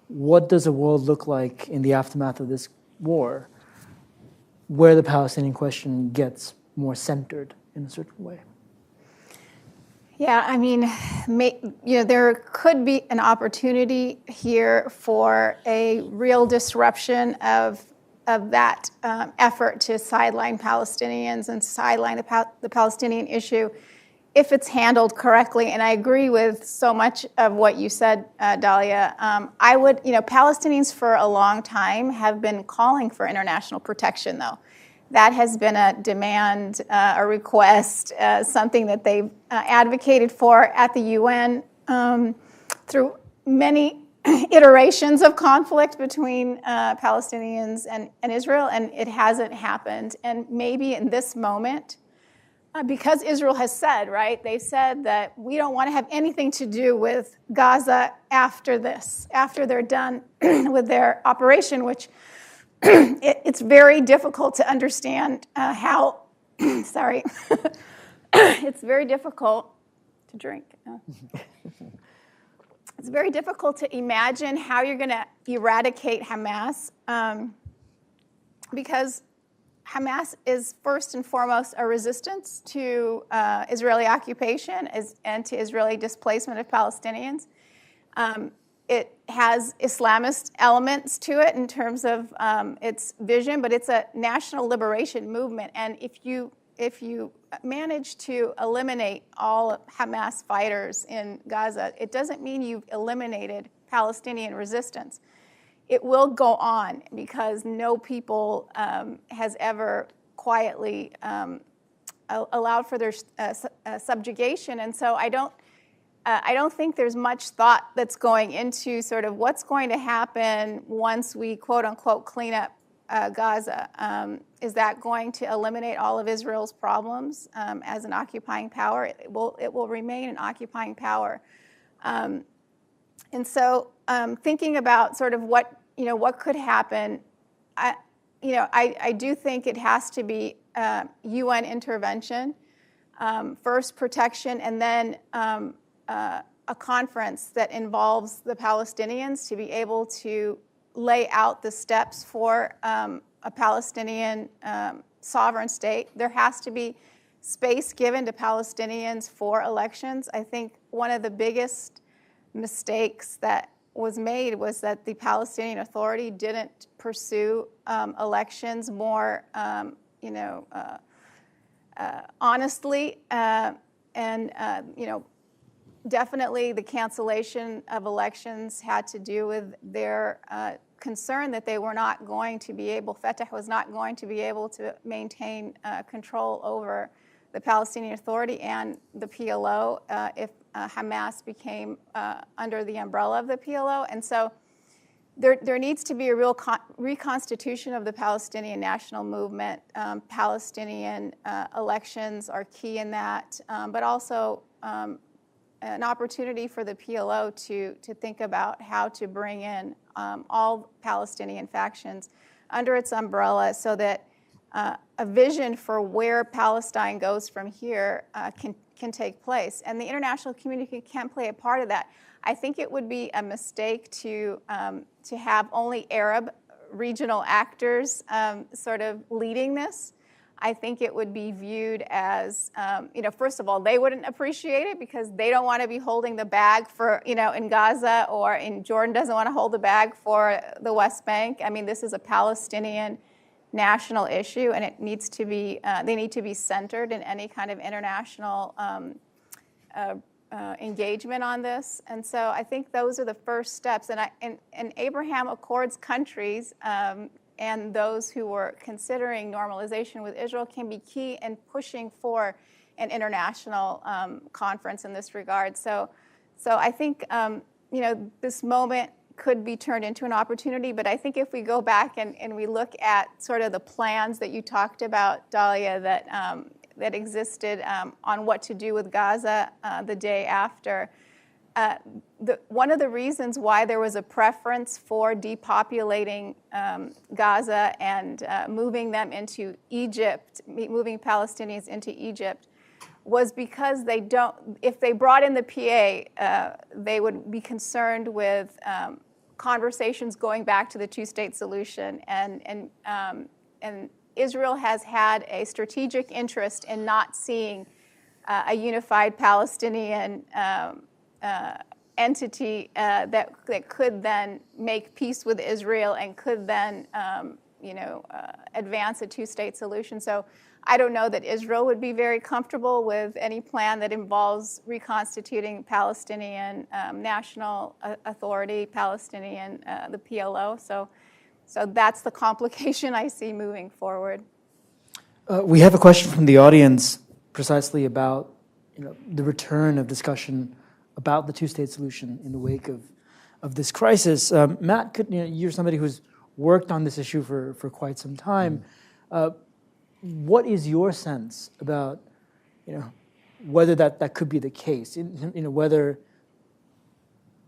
what does a world look like in the aftermath of this war where the Palestinian question gets more centered in a certain way? Yeah, I mean, there could be an opportunity here for a real disruption of that effort to sideline Palestinians and sideline the Palestinian issue if it's handled correctly. And I agree with so much of what you said, Dalia. Palestinians for a long time have been calling for international protection, though. That has been a demand, a request, something that they've advocated for at the UN through many iterations of conflict between Palestinians and Israel, and it hasn't happened. And maybe in this moment, because Israel has said, right, they've said that we don't want to have anything to do with Gaza after this, after they're done with their operation, which it's very difficult to understand how, sorry, it's very difficult to drink. It's very difficult to imagine how you're going to eradicate Hamas because Hamas is first and foremost a resistance to Israeli occupation and to Israeli displacement of Palestinians. It has Islamist elements to it in terms of its vision, but it's a national liberation movement. And if you manage to eliminate all Hamas fighters in Gaza, it doesn't mean you've eliminated Palestinian resistance. It will go on because no people has ever quietly allowed for their subjugation, and so I don't think there's much thought that's going into sort of what's going to happen once we quote unquote clean up Gaza. Is that going to eliminate all of Israel's problems as an occupying power? It will remain an occupying power. And so thinking about sort of what could happen, I do think it has to be UN intervention, first protection, and then a conference that involves the Palestinians to be able to lay out the steps for a Palestinian sovereign state. There has to be space given to Palestinians for elections. I think one of the biggest mistakes that was made was that the Palestinian Authority didn't pursue elections more, honestly, definitely the cancellation of elections had to do with their concern that they were not going to be able, Fatah was not going to be able to maintain control over the Palestinian Authority and the PLO if Hamas became under the umbrella of the PLO. And so there needs to be a real reconstitution of the Palestinian national movement. Palestinian elections are key in that, but also an opportunity for the PLO to think about how to bring in all Palestinian factions under its umbrella so that a vision for where Palestine goes from here can take place. And the international community can play a part of that. I think it would be a mistake to have only Arab regional actors sort of leading this. I think it would be viewed as, first of all, they wouldn't appreciate it because they don't want to be holding the bag for, in Gaza, or in Jordan doesn't want to hold the bag for the West Bank. I mean, this is a Palestinian national issue, and it needs to be, they need to be centered in any kind of international engagement on this. And so I think those are the first steps. And Abraham Accords countries and those who were considering normalization with Israel can be key in pushing for an international conference in this regard. So I think this moment could be turned into an opportunity, but I think if we go back and we look at sort of the plans that you talked about, Dahlia, that existed on what to do with Gaza the day after, one of the reasons why there was a preference for depopulating Gaza and moving them into Egypt, moving Palestinians into Egypt, was because if they brought in the PA, they would be concerned with conversations going back to the two-state solution. And Israel has had a strategic interest in not seeing a unified Palestinian entity that could then make peace with Israel and could then advance a two-state solution. So I don't know that Israel would be very comfortable with any plan that involves reconstituting Palestinian National Authority, Palestinian, the PLO. So that's the complication I see moving forward. We have a question from the audience precisely about the return of discussion about the two-state solution in the wake of this crisis. Matt, you're somebody who's worked on this issue for quite some time. What is your sense about, whether that could be the case? Whether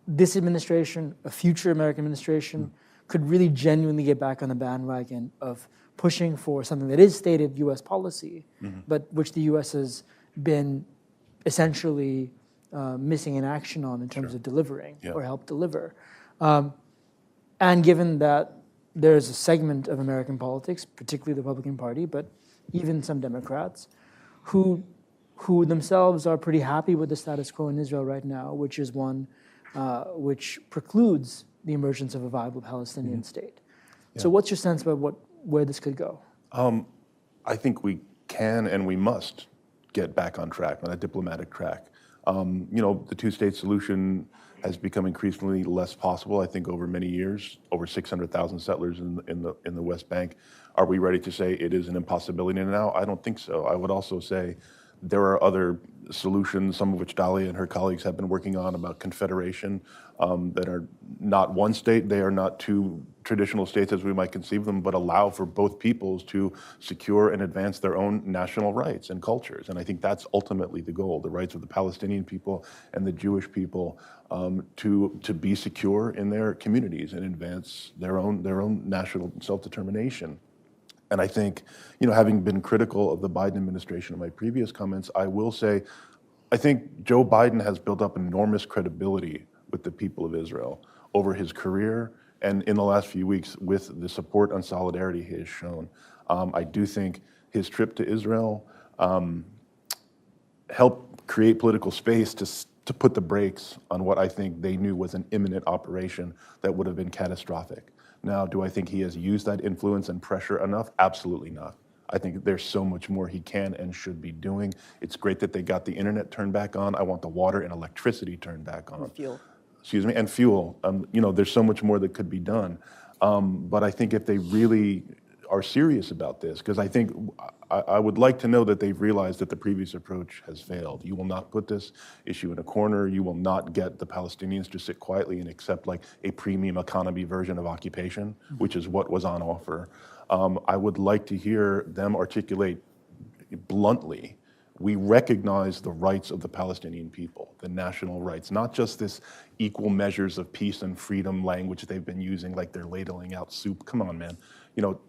this administration, a future American administration, could really genuinely get back on the bandwagon of pushing for something that is stated U.S. policy, but which the U.S. has been essentially missing in action on in terms of delivering or help deliver. And given that there's a segment of American politics, particularly the Republican Party, but even some Democrats, who themselves are pretty happy with the status quo in Israel right now, which is one which precludes the emergence of a viable Palestinian state. So what's your sense about where this could go? I think we can and we must get back on track, on a diplomatic track. The two-state solution has become increasingly less possible, I think, over many years, over 600,000 settlers in the West Bank. Are we ready to say it is an impossibility now? I don't think so. I would also say there are other solutions, some of which Dahlia and her colleagues have been working on, about confederation, that are not one state. They are not two traditional states as we might conceive them, but allow for both peoples to secure and advance their own national rights and cultures. And I think that's ultimately the goal, the rights of the Palestinian people and the Jewish people to be secure in their communities and advance their own national self-determination. And I think, having been critical of the Biden administration in my previous comments, I will say, I think Joe Biden has built up enormous credibility with the people of Israel over his career and in the last few weeks with the support and solidarity he has shown. I do think his trip to Israel helped create political space to put the brakes on what I think they knew was an imminent operation that would have been catastrophic. Now, do I think he has used that influence and pressure enough? Absolutely not. I think there's so much more he can and should be doing. It's great that they got the internet turned back on. I want the water and electricity turned back on. Fuel. Excuse me, and fuel. There's so much more that could be done. But I think if they really are serious about this, because I think I would like to know that they've realized that the previous approach has failed. You will not put this issue in a corner. You will not get the Palestinians to sit quietly and accept like a premium economy version of occupation, which is what was on offer. I would like to hear them articulate bluntly, we recognize the rights of the Palestinian people, the national rights, not just this equal measures of peace and freedom language they've been using like they're ladling out soup. Come on, man.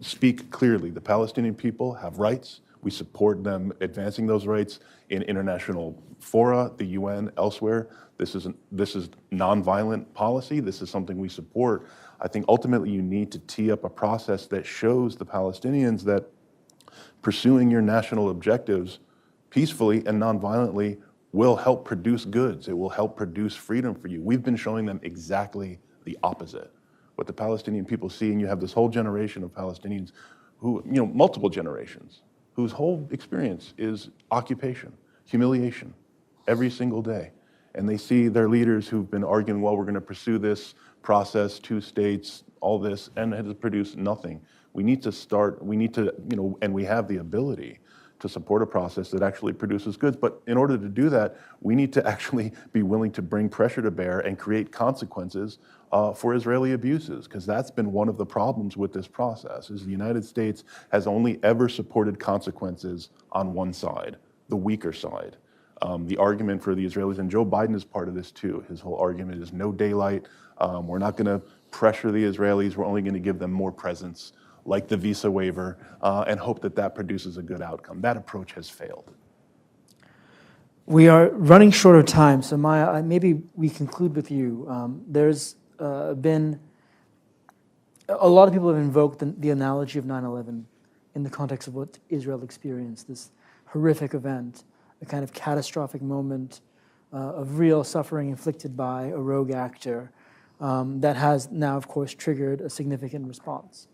Speak clearly. The Palestinian people have rights. We support them advancing those rights in international fora, the UN, elsewhere. This is nonviolent policy. This is something we support. I think ultimately you need to tee up a process that shows the Palestinians that pursuing your national objectives peacefully and nonviolently will help produce goods. It will help produce freedom for you. We've been showing them exactly the opposite. What the Palestinian people see, and you have this whole generation of Palestinians who, multiple generations, whose whole experience is occupation, humiliation, every single day. And they see their leaders who've been arguing, well, we're going to pursue this process, 2 states, all this, and it has produced nothing. We need to, and we have the ability to support a process that actually produces goods. But in order to do that, we need to actually be willing to bring pressure to bear and create consequences for Israeli abuses, because that's been one of the problems with this process, is the United States has only ever supported consequences on one side, the weaker side. The argument for the Israelis, and Joe Biden is part of this too, his whole argument is no daylight, we're not gonna pressure the Israelis, we're only gonna give them more presence, like the visa waiver, and hope that that produces a good outcome. That approach has failed. We are running short of time, so Maya, maybe we conclude with you. There's been, a lot of people have invoked the analogy of 9/11 in the context of what Israel experienced, this horrific event, a kind of catastrophic moment of real suffering inflicted by a rogue actor that has now, of course, triggered a significant response.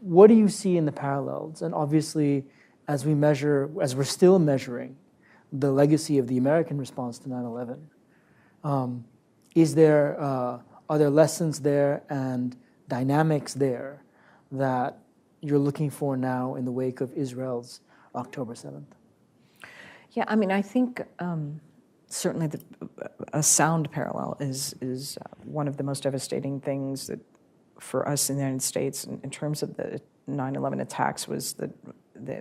What do you see in the parallels? And obviously, as we're still measuring the legacy of the American response to 9/11, are there lessons there and dynamics there that you're looking for now in the wake of Israel's October 7th? Yeah, I mean, I think certainly a sound parallel is one of the most devastating things that for us in the United States in terms of the 9/11 attacks was the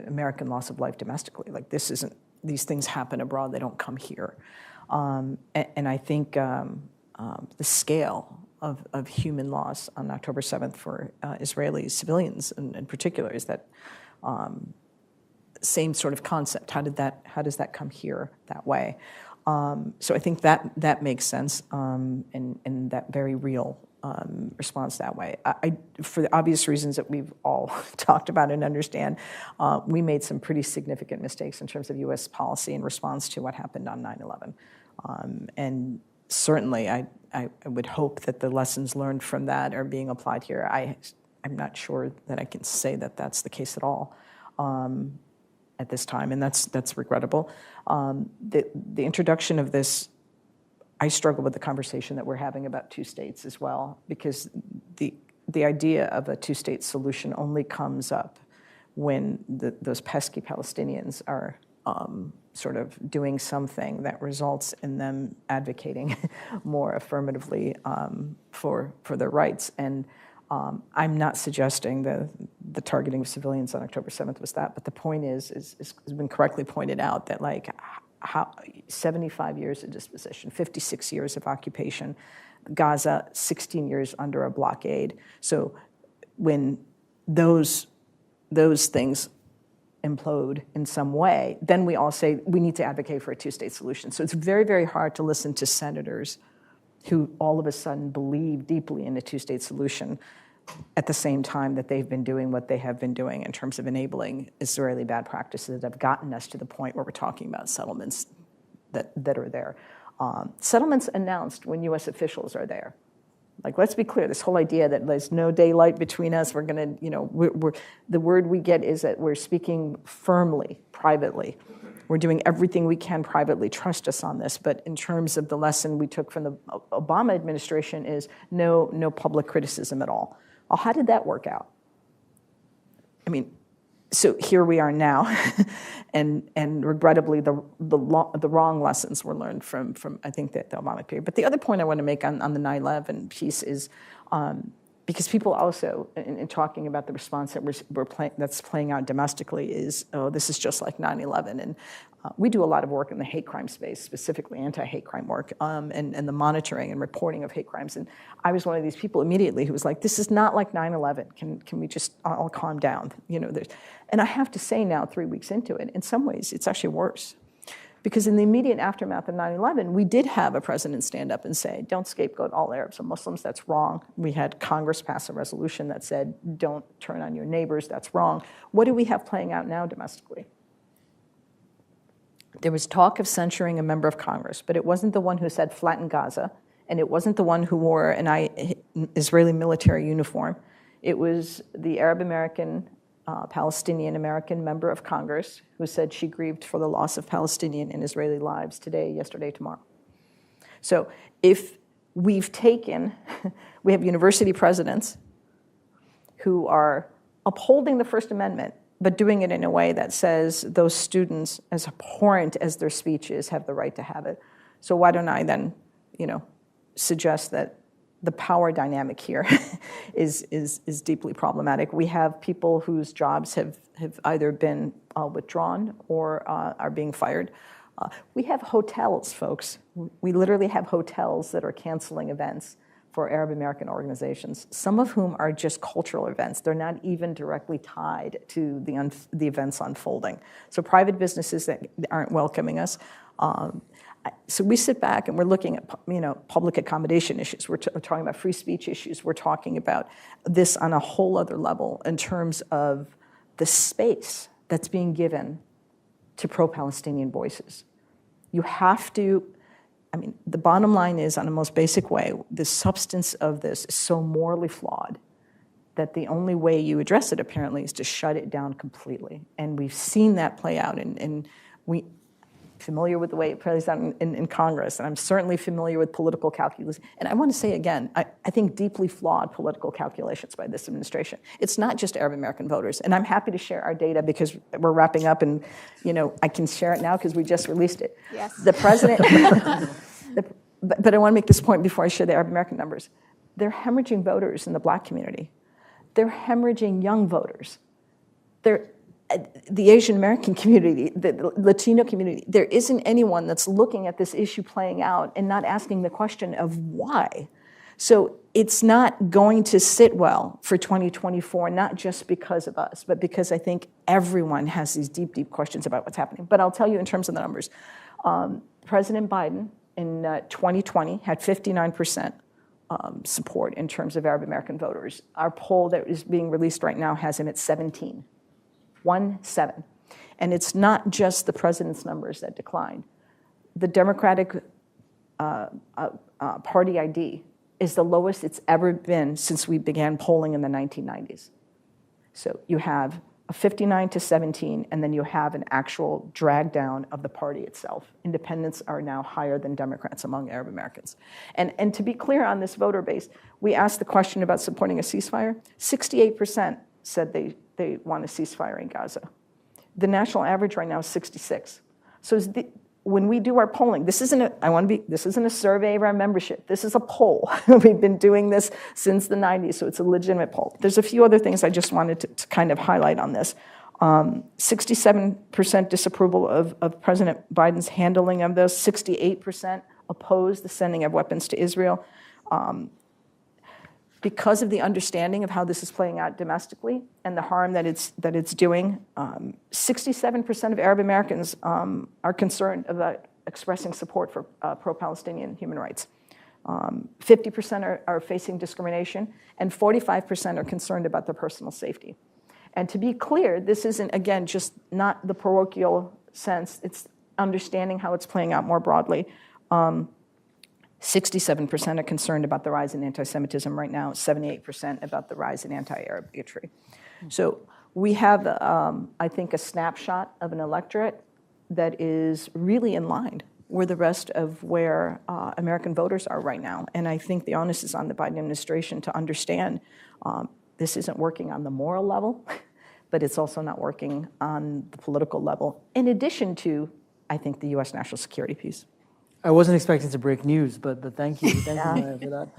American loss of life domestically. Like these things happen abroad, they don't come here. And I think the scale of human loss on October 7th for Israeli civilians in particular is that same sort of concept. How does that come here that way? So I think that makes sense, and that very real response that way. For the obvious reasons that we've all talked about and understand, we made some pretty significant mistakes in terms of U.S. policy in response to what happened on 9/11. And certainly I would hope that the lessons learned from that are being applied here. I'm not sure that I can say that that's the case at all. at this time, and that's regrettable. The introduction of this, I struggle with the conversation that we're having about two states as well, because the idea of a two-state solution only comes up when those pesky Palestinians are sort of doing something that results in them advocating more affirmatively for their rights. And I'm not suggesting the targeting of civilians on October 7th was that, but the point is has been correctly pointed out that like how 75 years of dispossession, 56 years of occupation, Gaza 16 years under a blockade. So when those things implode in some way, then we all say we need to advocate for a two-state solution. So it's very, very hard to listen to senators who all of a sudden believe deeply in a two-state solution at the same time that they've been doing what they have been doing in terms of enabling Israeli bad practices that have gotten us to the point where we're talking about settlements that are there. Settlements announced when U.S. officials are there. Like, let's be clear, this whole idea that there's no daylight between us, we're going to, the word we get is that we're speaking firmly, privately. We're doing everything we can privately. Trust us on this. But in terms of the lesson we took from the Obama administration is no public criticism at all. Well, how did that work out? I mean, so here we are now, and regrettably, the wrong lessons were learned from I think the Obama period. But the other point I want to make on the 9/11 piece is because people also, in talking about the response that that's playing out domestically, is this is just like 9/11, and we do a lot of work in the hate crime space, specifically anti-hate crime work, and the monitoring and reporting of hate crimes. And I was one of these people immediately who was like, "This is not like 9/11. Can we just all calm down?" And I have to say now, 3 weeks into it, in some ways, it's actually worse. Because in the immediate aftermath of 9/11, we did have a president stand up and say, don't scapegoat all Arabs and Muslims, that's wrong. We had Congress pass a resolution that said, don't turn on your neighbors, that's wrong. What do we have playing out now domestically? There was talk of censuring a member of Congress, but it wasn't the one who said flatten Gaza, and it wasn't the one who wore an Israeli military uniform. It was the Arab American Palestinian American member of Congress who said she grieved for the loss of Palestinian and Israeli lives today, yesterday, tomorrow. So if we have university presidents who are upholding the First Amendment, but doing it in a way that says those students, as abhorrent as their speech is, have the right to have it. So why don't I then, suggest that the power dynamic here is deeply problematic. We have people whose jobs have either been withdrawn or are being fired. We have hotels, folks. We literally have hotels that are canceling events for Arab American organizations, some of whom are just cultural events. They're not even directly tied to the events unfolding. So private businesses that aren't welcoming us. So we sit back and we're looking at public accommodation issues. We're talking about free speech issues. We're talking about this on a whole other level in terms of the space that's being given to pro-Palestinian voices. You have to, the bottom line is, on the most basic way, the substance of this is so morally flawed that the only way you address it, apparently, is to shut it down completely. And we've seen that play out, and we familiar with the way it plays out in Congress, and I'm certainly familiar with political calculus. And I want to say again, I think deeply flawed political calculations by this administration. It's not just Arab American voters, and I'm happy to share our data because we're wrapping up, and I can share it now because we just released it. Yes. The president, but I want to make this point before I share the Arab American numbers. They're hemorrhaging voters in the Black community. They're hemorrhaging young voters. The Asian American community, the Latino community, there isn't anyone that's looking at this issue playing out and not asking the question of why. So it's not going to sit well for 2024, not just because of us, but because I think everyone has these deep, deep questions about what's happening. But I'll tell you in terms of the numbers. President Biden in 2020 had 59% support in terms of Arab American voters. Our poll that is being released right now has him at 17. 1-7. And it's not just the president's numbers that declined. The Democratic Party ID is the lowest it's ever been since we began polling in the 1990s. So you have 59 to 17, and then you have an actual drag down of the party itself. Independents are now higher than Democrats among Arab Americans. And to be clear on this voter base, we asked the question about supporting a ceasefire. 68% said they want a ceasefire in Gaza. The national average right now is 66. So when we do our polling, this isn't a survey of our membership. This is a poll. We've been doing this since the 90s, so it's a legitimate poll. There's a few other things I just wanted to kind of highlight on this. 67% disapproval of President Biden's handling of this. 68% oppose the sending of weapons to Israel. Because of the understanding of how this is playing out domestically and the harm that it's doing, 67% of Arab Americans are concerned about expressing support for pro-Palestinian human rights. 50% are facing discrimination, and 45% are concerned about their personal safety. And to be clear, this isn't, again, just not the parochial sense. It's understanding how it's playing out more broadly. 67% are concerned about the rise in anti-Semitism right now, 78% about the rise in anti-Arab bigotry. So we have, I think, a snapshot of an electorate that is really in line with the rest of where American voters are right now. And I think the onus is on the Biden administration to understand this isn't working on the moral level, but it's also not working on the political level, in addition to, I think, the U.S. national security piece. I wasn't expecting to break news, but thank you. Thank you, Maya, for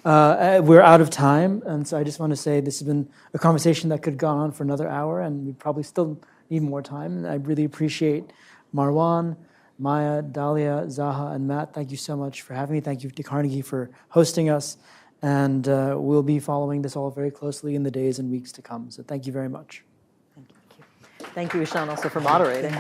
that. We're out of time, and so I just want to say this has been a conversation that could have gone on for another hour, and we probably still need more time. And I really appreciate Marwan, Maya, Dalia, Zaha, and Matt. Thank you so much for having me. Thank you to Carnegie for hosting us, and we'll be following this all very closely in the days and weeks to come. So thank you very much. Thank you, Ishan, also for moderating.